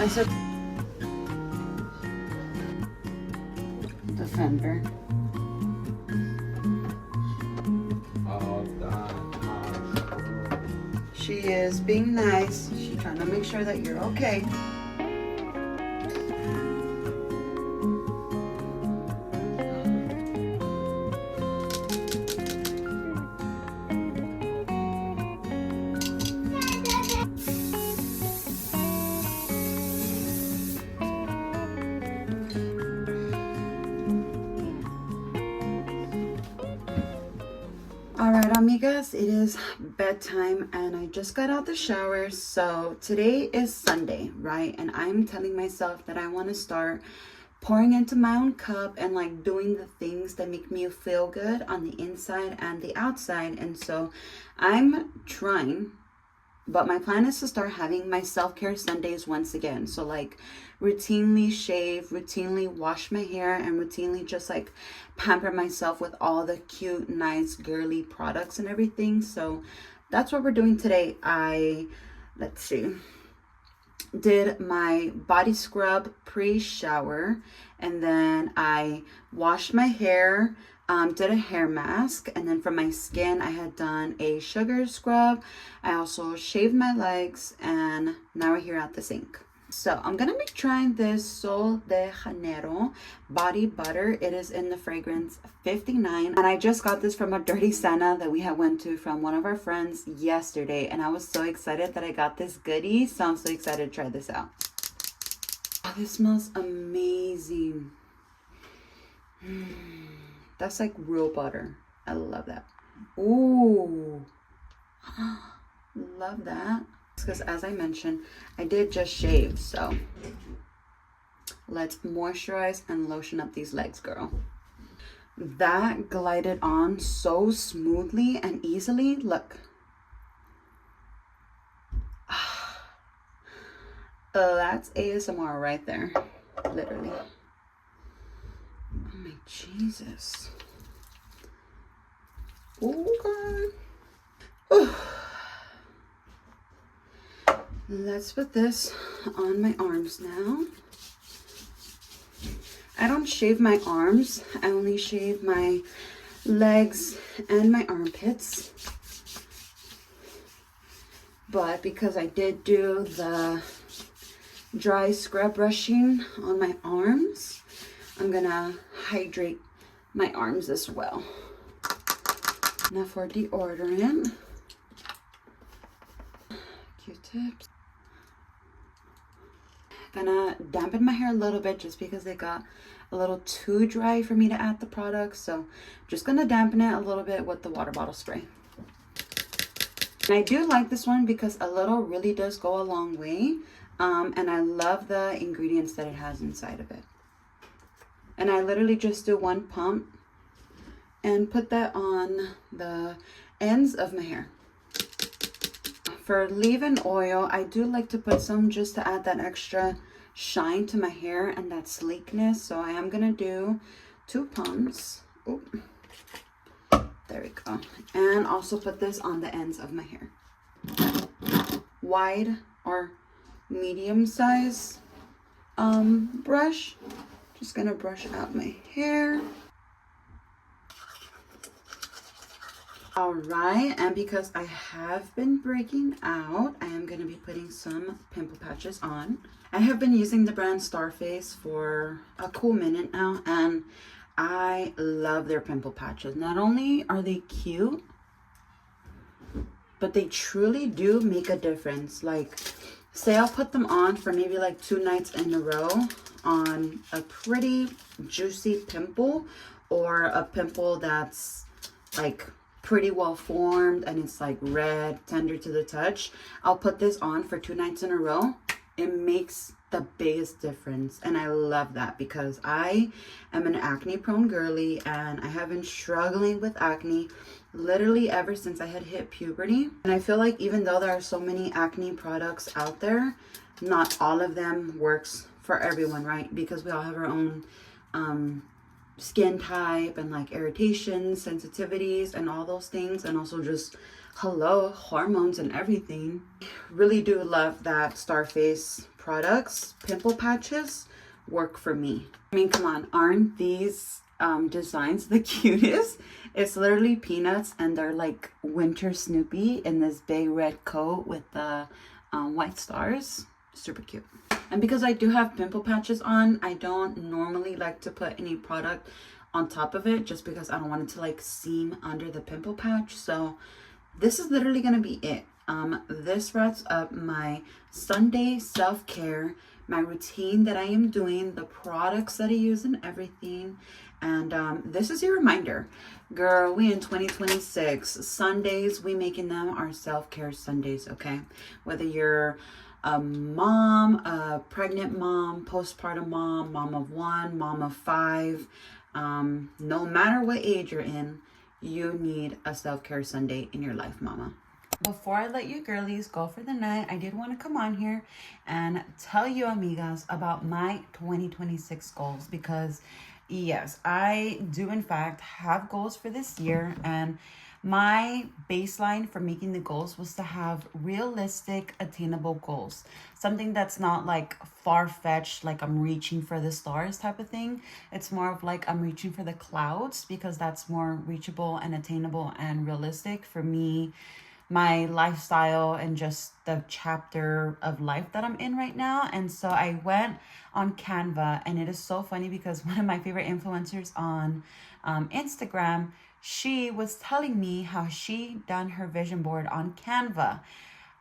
I said Defender. She is being nice. She's trying to make sure that you're okay. Alright, amigas, it is bedtime and I just got out the shower. So today is Sunday, right? And I'm telling myself that I want to start pouring into my own cup and like doing the things that make me feel good on the inside and the outside. And so I'm trying, but my plan is to start having my self-care Sundays once again. So like routinely shave, routinely wash my hair, and routinely just like pamper myself with all the cute, nice, girly products and everything. So that's what we're doing today. Let's see, did my body scrub pre-shower, and then I washed my hair, did a hair mask, and then for my skin I had done a sugar scrub. I also shaved my legs, and now we're here at the sink. So I'm gonna be trying this Sol de Janeiro body butter. It is in the fragrance 59, and I just got this from a dirty Santa that we had went to from one of our friends yesterday, and I was so excited that I got this goodie. So I'm so excited to try this out. Oh, this smells amazing. That's like real butter. I love that. Ooh, love that. Because as I mentioned, I did just shave, so let's moisturize and lotion up these legs, girl. That glided on so smoothly and easily. Look. That's ASMR right there, literally. Oh my Jesus. Okay. Let's put this on my arms now. I don't shave my arms. I only shave my legs and my armpits. But because I did do the dry scrub brushing on my arms, I'm gonna hydrate my arms as well. Now for deodorant. Q-tips. Gonna dampen my hair a little bit just because it got a little too dry for me to add the product. So I'm just gonna dampen it a little bit with the water bottle spray. And I do like this one because a little really does go a long way. And I love the ingredients that it has inside of it. And I literally just do one pump and put that on the ends of my hair. For leave-in oil, I do like to put some just to add that extra shine to my hair and that sleekness. So I am going to do 2 pumps. Ooh. There we go. And also put this on the ends of my hair. Wide or medium size brush. Just going to brush out my hair. All right, and because I have been breaking out, I am going to be putting some pimple patches on. I have been using the brand Starface for a cool minute now, and I love their pimple patches. Not only are they cute, but they truly do make a difference. Like, say I'll put them on for maybe like 2 nights in a row on a pretty juicy pimple, or a pimple that's like pretty well formed and it's like red, tender to the touch. I'll put this on for 2 nights in a row. It makes the biggest difference, and I love that because I am an acne prone girly, and I have been struggling with acne literally ever since I had hit puberty. And I feel like even though there are so many acne products out there, not all of them works for everyone, right? Because we all have our own skin type and like irritations, sensitivities, and all those things, and also just hormones and everything. Really do love that Starface products, pimple patches, work for me. I mean, come on, aren't these designs the cutest? It's literally peanuts, and they're like winter Snoopy in this big red coat with the white stars. Super cute. And because I do have pimple patches on, I don't normally like to put any product on top of it, just because I don't want it to like seam under the pimple patch. So this is literally gonna be it. This wraps up my Sunday self-care, my routine that I am doing, the products that I use and everything. And this is your reminder, girl, we in 2026. Sundays, we making them our self-care Sundays, okay? Whether you're a mom, a pregnant mom, postpartum mom, mom of one, mom of five, no matter what age you're in, you need a self-care Sunday in your life, mama. Before I let you girlies go for the night, I did want to come on here and tell you, amigas, about my 2026 goals, because yes, I do in fact have goals for this year, and my baseline for making the goals was to have realistic, attainable goals. Something that's not like far-fetched, like I'm reaching for the stars type of thing. It's more of like I'm reaching for the clouds, because that's more reachable and attainable and realistic for me, my lifestyle, and just the chapter of life that I'm in right now. And so I went on Canva, and it is so funny because one of my favorite influencers on Instagram, she was telling me how she done her vision board on Canva.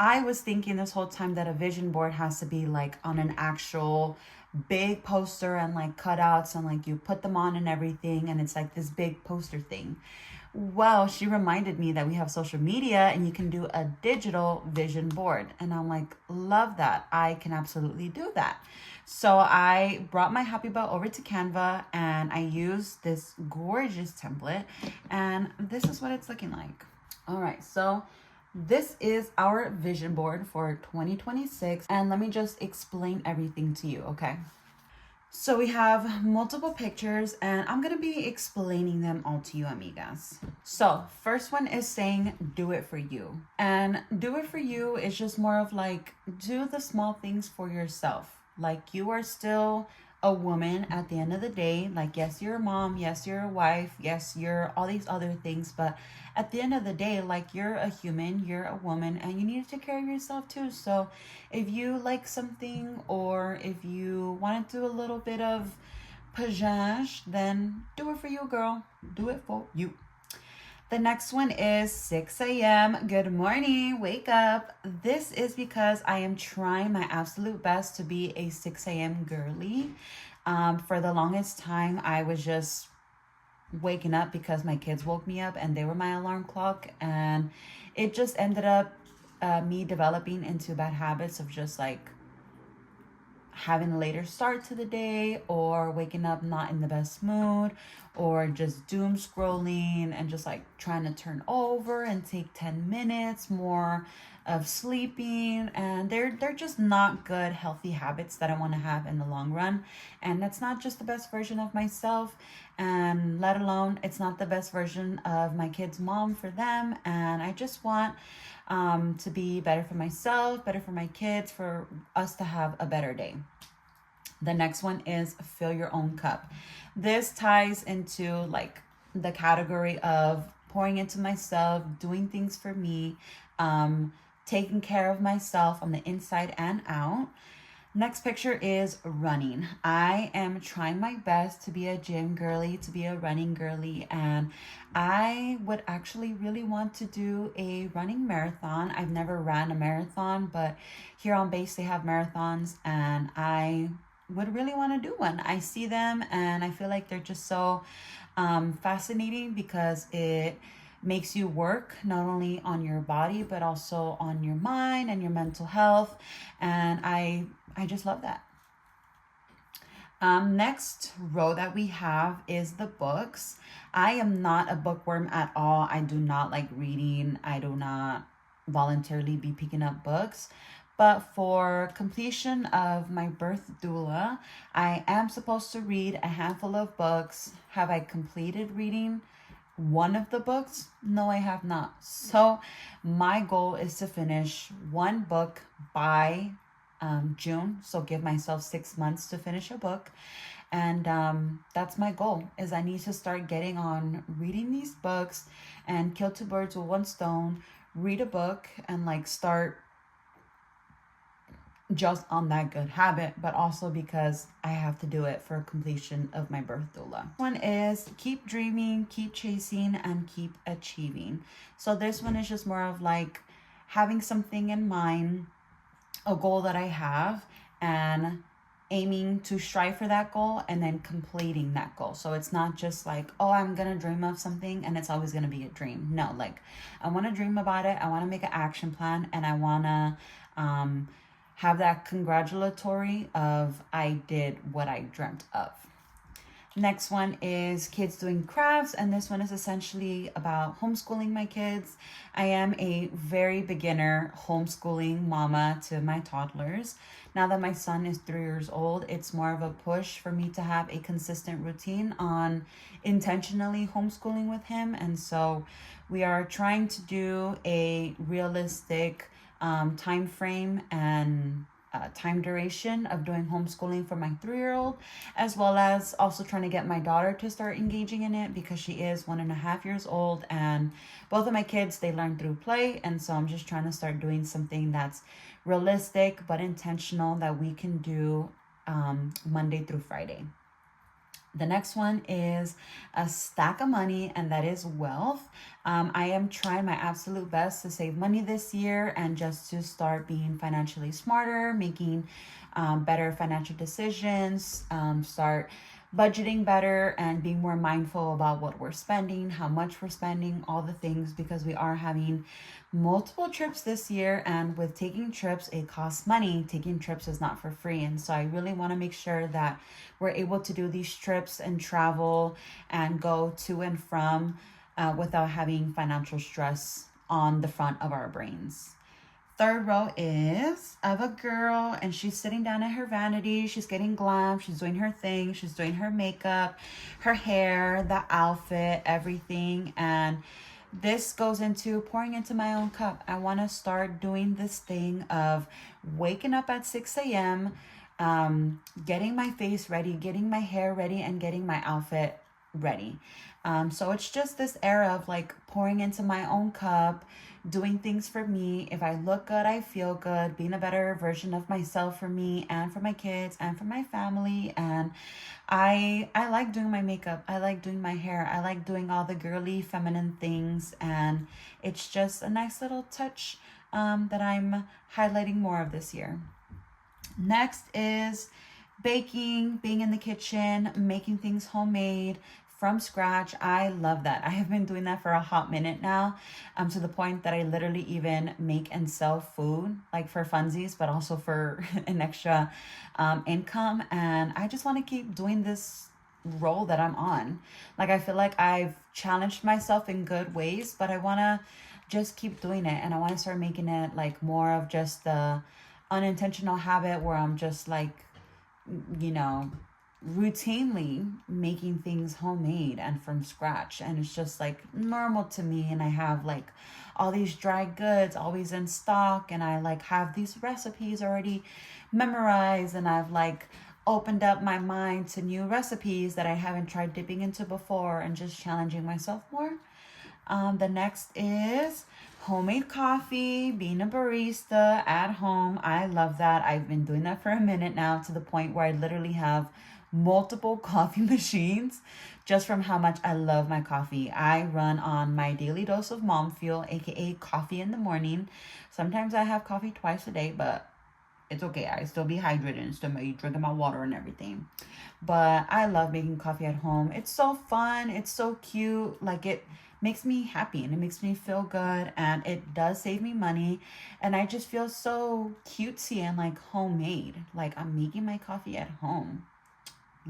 I was thinking this whole time that a vision board has to be like on an actual big poster and like cutouts, and like you put them on and everything, and it's like this big poster thing. Well, she reminded me that we have social media and you can do a digital vision board. And I'm like, love that. I can absolutely do that. So I brought my Happy Belt over to Canva, and I used this gorgeous template, and this is what it's looking like. All right, so this is our vision board for 2026. And let me just explain everything to you, okay? So we have multiple pictures, and I'm going to be explaining them all to you, amigas. So first one is saying, do it for you. And do it for you is just more of like, do the small things for yourself. Like, you are still a woman at the end of the day. Like, yes, you're a mom. Yes, you're a wife. Yes, you're all these other things. But at the end of the day, like, you're a human, you're a woman, and you need to take care of yourself too. So if you like something, or if you want to do a little bit of pajage, then do it for you, girl. Do it for you. The next one is 6 a.m. Good morning. Wake up. This is because I am trying my absolute best to be a 6 a.m. girly. For the longest time, I was just waking up because my kids woke me up, and they were my alarm clock. And it just ended up me developing into bad habits of just like having a later start to the day, or waking up not in the best mood, or just doom scrolling and just like trying to turn over and take 10 minutes more of sleeping. And they're just not good, healthy habits that I want to have in the long run. And that's not just the best version of myself, and let alone it's not the best version of my kids' mom for them. And I just want to be better for myself, better for my kids, for us to have a better day. The next one is fill your own cup. This ties into like the category of pouring into myself, doing things for me, taking care of myself on the inside and out. Next picture is running. I am trying my best to be a gym girly, to be a running girly, and I would actually really want to do a running marathon. I've never ran a marathon, but here on base they have marathons, and I would really want to do one. I see them and I feel like they're just so fascinating, because it makes you work not only on your body but also on your mind and your mental health, and I just love that. Next row that we have is the books. I am not a bookworm at all. I do not like reading. I do not voluntarily be picking up books. But for completion of my birth doula, I am supposed to read a handful of books. Have I completed reading one of the books? No, I have not. So my goal is to finish one book by June. So give myself 6 months to finish a book. And that's my goal, is I need to start getting on reading these books and kill two birds with one stone, read a book and like start just on that good habit, but also because I have to do it for completion of my birth doula. One is keep dreaming, keep chasing, and keep achieving. So this one is just more of like having something in mind, a goal that I have, and aiming to strive for that goal and then completing that goal. So it's not just like, oh, I'm gonna dream of something and it's always gonna be a dream. No, like I want to dream about it, I want to make an action plan, and I want to have that congratulatory of I did what I dreamt of. Next one is kids doing crafts, and this one is essentially about homeschooling my kids. I am a very beginner homeschooling mama to my toddlers. Now that my son is 3 years old, it's more of a push for me to have a consistent routine on intentionally homeschooling with him. And so we are trying to do a realistic time frame and time duration of doing homeschooling for my 3-year-old, as well as also trying to get my daughter to start engaging in it because she is 1.5 years old, and both of my kids, they learn through play. And so I'm just trying to start doing something that's realistic but intentional that we can do Monday through Friday. The next one is a stack of money, and that is wealth. I am trying my absolute best to save money this year and just to start being financially smarter, making better financial decisions, start budgeting better and being more mindful about what we're spending, how much we're spending, all the things, because we are having multiple trips this year, and with taking trips, it costs money. Taking trips is not for free, and so I really want to make sure that we're able to do these trips and travel and go to and from without having financial stress on the front of our brains. Third row is of a girl, and she's sitting down at her vanity. She's getting glam. She's doing her thing. She's doing her makeup, her hair, the outfit, everything. And this goes into pouring into my own cup. I want to start doing this thing of waking up at 6 a.m., getting my face ready, getting my hair ready, and getting my outfit ready. So it's just this era of like pouring into my own cup, doing things for me. If I look good, I feel good, being a better version of myself for me and for my kids and for my family. And I like doing my makeup. I like doing my hair. I like doing all the girly feminine things. And it's just a nice little touch that I'm highlighting more of this year. Next is baking, being in the kitchen, making things homemade from scratch. I love that. I have been doing that for a hot minute now, to the point that I literally even make and sell food, like for funsies, but also for an extra income. And I just want to keep doing this role that I'm on. Like, I feel like I've challenged myself in good ways, but I want to just keep doing it. And I want to start making it like more of just the unintentional habit where I'm just like, you know, routinely making things homemade and from scratch, and it's just like normal to me. And I have like all these dry goods always in stock, and I like have these recipes already memorized, and I've like opened up my mind to new recipes that I haven't tried dipping into before, and just challenging myself more. The next is homemade coffee, being a barista at home. I love that. I've been doing that for a minute now, to the point where I literally have multiple coffee machines just from how much I love my coffee. I run on my daily dose of mom fuel, aka coffee in the morning. Sometimes I have coffee twice a day, but it's okay. I still be hydrated and still be drinking my water and everything. But I love making coffee at home. It's so fun. It's so cute. Like, it makes me happy and it makes me feel good, and it does save me money, and I just feel so cutesy and like homemade. Like, I'm making my coffee at home.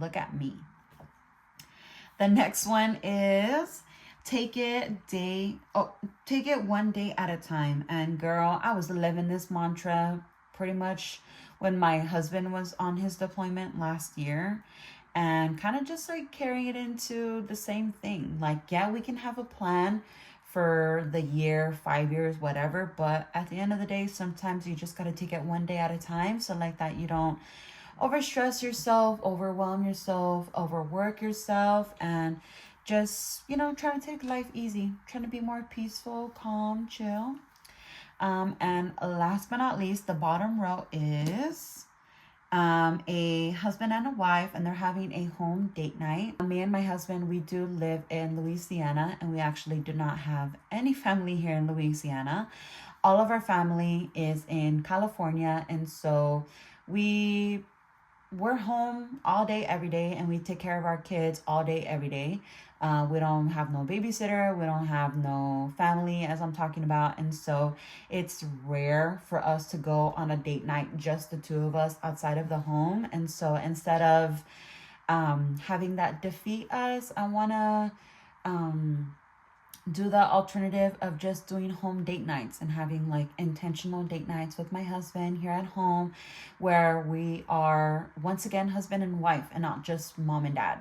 Look at me. The next one is take it one day at a time. And girl, I was living this mantra pretty much when my husband was on his deployment last year, and kind of just like carrying it into the same thing. Like, yeah, we can have a plan for the year, 5 years, whatever. But at the end of the day, sometimes you just got to take it one day at a time. So like that, you don't overstress yourself, overwhelm yourself, overwork yourself, and just, trying to take life easy, trying to be more peaceful, calm, chill. And last but not least, the bottom row is a husband and a wife, and they're having a home date night. Me and my husband, we do live in Louisiana, and we actually do not have any family here in Louisiana. All of our family is in California, and so we're home all day, every day, and we take care of our kids all day, every day. We don't have no babysitter. We don't have no family, as I'm talking about. And so it's rare for us to go on a date night, just the two of us outside of the home. And so instead of having that defeat us, I want to do the alternative of just doing home date nights and having like intentional date nights with my husband here at home, where we are once again husband and wife and not just mom and dad.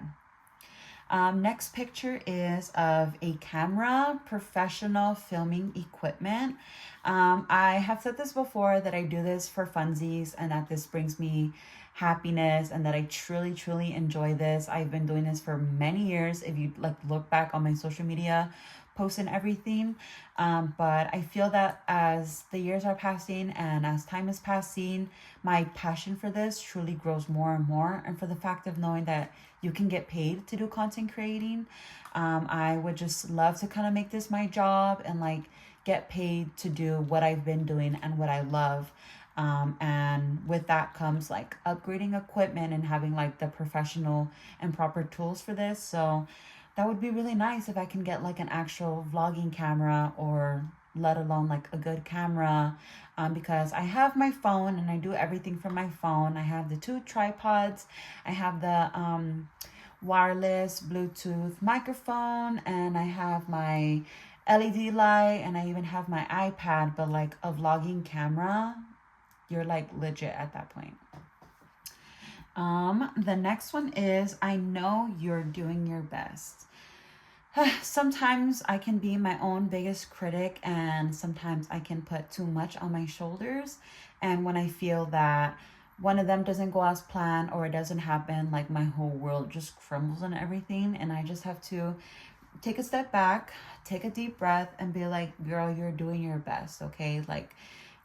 Next picture is of a camera, professional filming equipment. I have said this before, that I do this for funsies and that this brings me happiness and that I truly, truly enjoy this. I've been doing this for many years. If you look back on my social media posts and everything. But I feel that as the years are passing and as time is passing, my passion for this truly grows more and more. And for the fact of knowing that you can get paid to do content creating, I would just love to kind of make this my job and get paid to do what I've been doing and what I love. And with that comes upgrading equipment and having the professional and proper tools for this. So that would be really nice if I can get an actual vlogging camera, or let alone a good camera, because I have my phone and I do everything from my phone. I have the 2 tripods. I have the wireless Bluetooth microphone, and I have my LED light, and I even have my iPad. But a vlogging camera, you're legit at that point. The next one is, I know you're doing your best. Sometimes I can be my own biggest critic, and sometimes I can put too much on my shoulders. And when I feel that one of them doesn't go as planned or it doesn't happen, my whole world just crumbles and everything. And I just have to take a step back, take a deep breath, and be like, girl, you're doing your best, okay?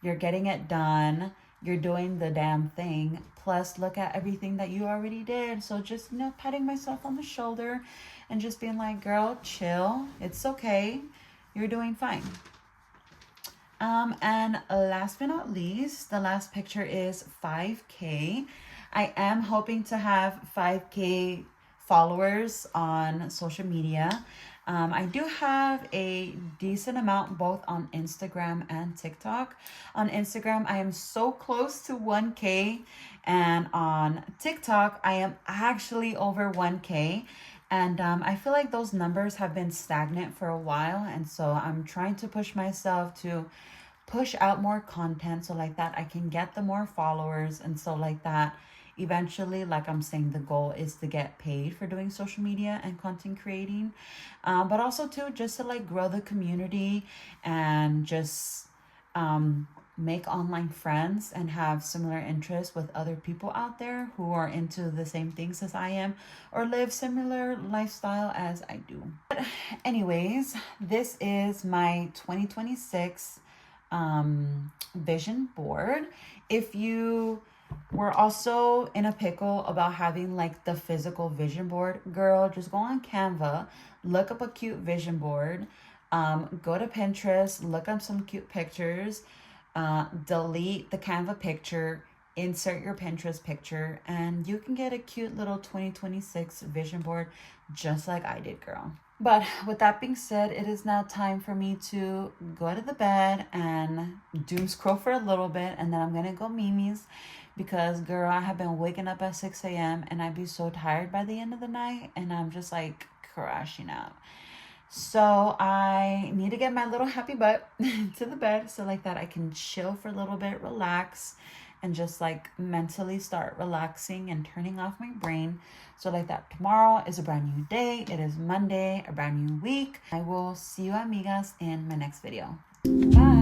You're getting it done. You're doing the damn thing. Plus, look at everything that you already did. So just, patting myself on the shoulder and just being like, girl, chill. It's okay. You're doing fine. And last but not least, the last picture is 5K. I am hoping to have 5K followers on social media. I do have a decent amount both on Instagram and TikTok. On Instagram, I am so close to 1K, and on TikTok, I am actually over 1K. And I feel like those numbers have been stagnant for a while, and so I'm trying to push myself to push out more content, so that I can get the more followers, and so that eventually, I'm saying, the goal is to get paid for doing social media and content creating, but also too just to grow the community and just make online friends and have similar interests with other people out there who are into the same things as I am or live similar lifestyle as I do. But anyways, this is my 2026 vision board. If you were also in a pickle about having the physical vision board, girl, just go on Canva, look up a cute vision board, go to Pinterest, look up some cute pictures, delete the Canva picture, insert your Pinterest picture, and you can get a cute little 2026 vision board just like I did, girl. But with that being said, it is now time for me to go to the bed and doom scroll for a little bit, and then I'm gonna go Mimi's, because girl, I have been waking up at 6 a.m. and I'd be so tired by the end of the night, and I'm just crashing out. So I need to get my little happy butt to the bed so that I can chill for a little bit, relax, and just like mentally start relaxing and turning off my brain. So like that tomorrow is a brand new day. It is Monday, a brand new week. I will see you amigas in my next video. Bye.